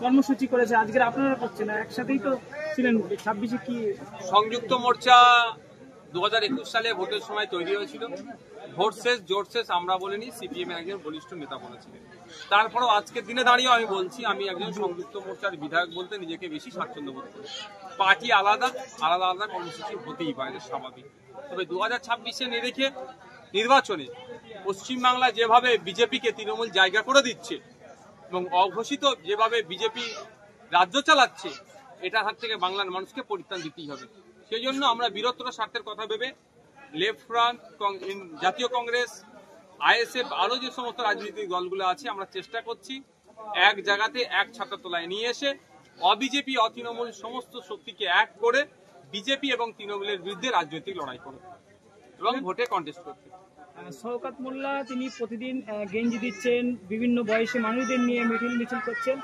কর্মসূচি করেছে আজকে আপনারা করছেন না, একসাথেই তো ছিলেন। 26-এ কি সংযুক্ত মোর্চা 2021 সালে ভোটের সময় তৈরি হয়েছিল। ভোট শেষ জোট শেষ আমরা বলিনি, সিপিএম এর একজন বলিষ্ঠ নেতা বলেছিলেন। তারপরেও আজকের দিনে দাঁড়িয়েও আমি বলছি, আমি একজন সংযুক্ত মোর্চার বিধায়ক বলতে নিজেকে বেশি স্বাচ্ছন্দ্য বোধ করি। পার্টি আলাদা আলাদা আলাদা কর্মসূচি হতেই পারে, স্বাভাবিক। তবে 2026-এ নিরিখে নির্বাচনে পশ্চিমবাংলায় যেভাবে বিজেপিকে তৃণমূল জায়গা করে দিচ্ছে এবং অঘোষিত যেভাবে বিজেপি রাজ্য চালাচ্ছে, এটার হাত থেকে বাংলার মানুষকে পরিত্রাণ দিতেই হবে। সেই জন্য আমরা বৃহত্তর স্বার্থের কথা ভেবে লেফট ফ্রন্ট, জাতীয় কংগ্রেস, আইএসএফ, আরো যে সমস্ত রাজনৈতিক দলগুলো আছে, আমরা চেষ্টা করছি এক জায়গাতে এক ছাতার তলায় নিয়ে এসে অবিজেপি অতৃণমূল সমস্ত শক্তিকে এক করে বিজেপি এবং তৃণমূলের বিরুদ্ধে রাজনৈতিক লড়াই করে এবং ভোটে কন্টেস্ট করতে। শওকত মোল্লা তিনি প্রতিদিন গেঞ্জি দিচ্ছেন, বিভিন্ন বয়সী মানুষদের নিয়ে মিছিল করছেন,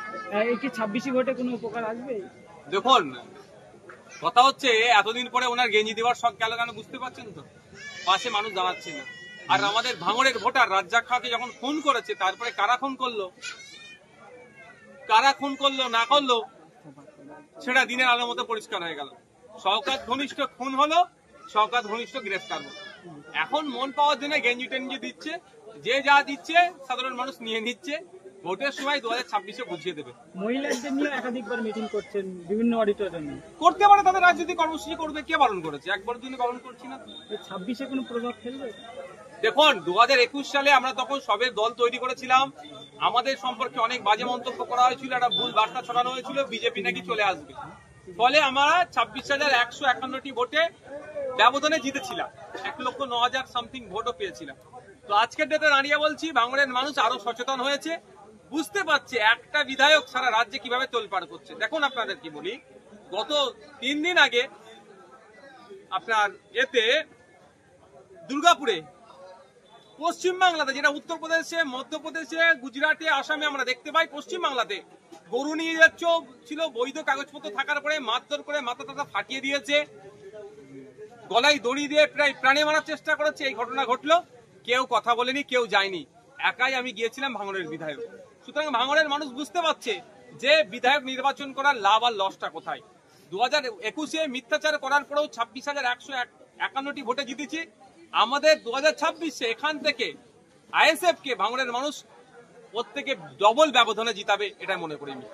এই কি 26 ভোটে কোনো উপকার আসবে? দেখুন, কথা হচ্ছে এতদিন পরে ওনার গেঞ্জি দেওয়ার শখ গেল কেন বুঝতে পারছেন তো? পাশে মানুষ দাঁড়াচ্ছে না। আর আমাদের ভাঙড়ের ভোটার রাজ্জাক খাঁকে যখন খুন করেছে, তারপরে কারা খুন করলো না করলো সেটা দিনের আলোর মতো পরিষ্কার হয়ে গেল। শওকত ঘনিষ্ঠ খুন হলো, শওকত ঘনিষ্ঠ গ্রেফতার হলো। এখন মন পাওয়ার জন্য গেঞ্জি টেঞ্জি দিচ্ছে, যে যা দিচ্ছে সাধারণ মানুষ নিয়ে নিচ্ছে। ভোটের সময় 2026-এ বুঝিয়ে দেবে। মহিলাদের নিয়ে একাধিকবার মিটিং করছেন বিভিন্ন অডিটোরিয়ামে, করতে পারে, তাদের রাজনৈতিক কর্মসূচি করবে, কে বারণ করেছে? একবারের জন্য বারণ করছি না। 26-এ কোনো প্রভাব ফেলবে? দেখুন, 2021 সালে আমরা তখন সবে দল তৈরি করেছিলাম, আমাদের সম্পর্কে অনেক বাজে মন্তব্য করা হয়েছিল, একটা ভুল বার্তা ছড়ানো হয়েছিল বিজেপি নাকি চলে আসবে। ফলে আমরা 26,151টি ভোটে ব্যবধানে জিতেছিলাম, 1,09,000 সামথিং ভোটও পেয়েছিলাম। তো আজকের ডেটে দাঁড়িয়ে বলছি, ভাঙড়ের মানুষ আরো সচেতন হয়েছে, বুঝতে পারছে একটা বিধায়ক সারা রাজ্যে কিভাবে তোলপাড় করছে। দেখুন, আপনাদের কি বলি, গত 3 দিন আগে আপনার দুর্গাপুরে, পশ্চিমবাংলাতে, যেটা উত্তরপ্রদেশে, মধ্যপ্রদেশে, গুজরাটে, আসামে আমরা দেখতে পাই, পশ্চিমবাংলাতে গরু নিয়ে যাচ্ছ ছিল, বৈধ কাগজপত্র থাকার পরে মারধর করে মাথা টাথা ফাটিয়ে দিয়েছে, গলায় দড়ি দিয়ে প্রায় প্রাণে মারার চেষ্টা করেছে। এই ঘটনা ঘটলো, কেউ কথা বলেনি, কেউ যায়নি, একাই আমি গিয়েছিলাম ভাঙড়ের বিধায়ক। সুতরাং ভাঙড়ের মানুষ বুঝতে পারছে যে বিধায়ক নির্বাচন করার লাভ আর লসটা কোথায়। 2021-এ মিথ্যাচার করার পরেও 26,151টি ভোটে জিতেছি। আমাদের 2026-এ এখান থেকে আইএসএফ কে ভাঙড়ের মানুষ প্রত্যেকে ডবল ব্যবধানে জিতাবে, এটা মনে করি আমি।